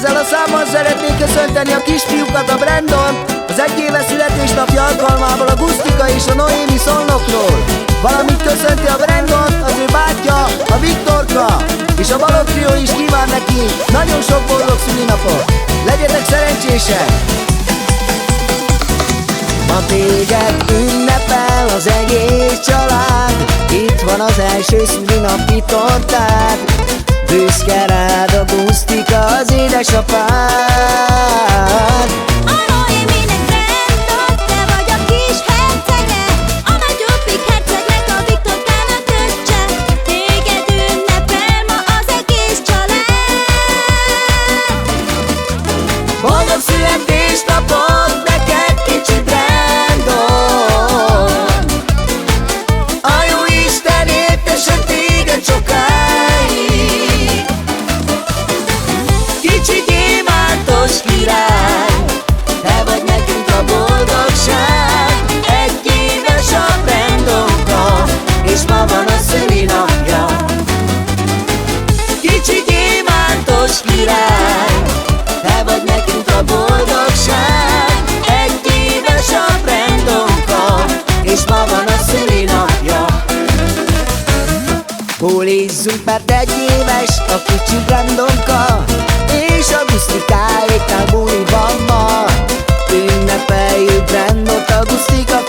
Ezzel a számmal szeretnék köszönteni a kisfiúkat, a Brandont, az egyéves születésnapja alkalmából a Gusztika és a Noémi Szolnokról. Valamint köszönti a Brandont az ő bátyja, a Viktorka, és a Balogh Trio is kíván neki nagyon sok boldog szülinapot. Legyetek szerencsések! Ma téged ünnepel az egész család, itt van az első szülinapi tortád. Büszke rád a Gusztika, az édesapád. A Noéminek Brandon, te vagy a kis hercege, a nagyobbik hercegnek, a Viktorkának öccse. Téged ünnepel ma az egész család. Boldog születésnapot neked, kicsi Brandon! A jó Isten éltessen téged sokáig. Kicsi gyémántos király, te vagy nekünk a boldogság. Egy éves a Brandonka, és ma van a szülinapja. Kicsi gyémántos király, te vagy nekünk a boldogság. Egy éves a Brandonka, és ma van a szülinapja. Bulizzunk, mert egy éves a kicsi Brandonka, és a Gusztikáéknál buli van ma. Ünnepeljük Brandont, a Gusztika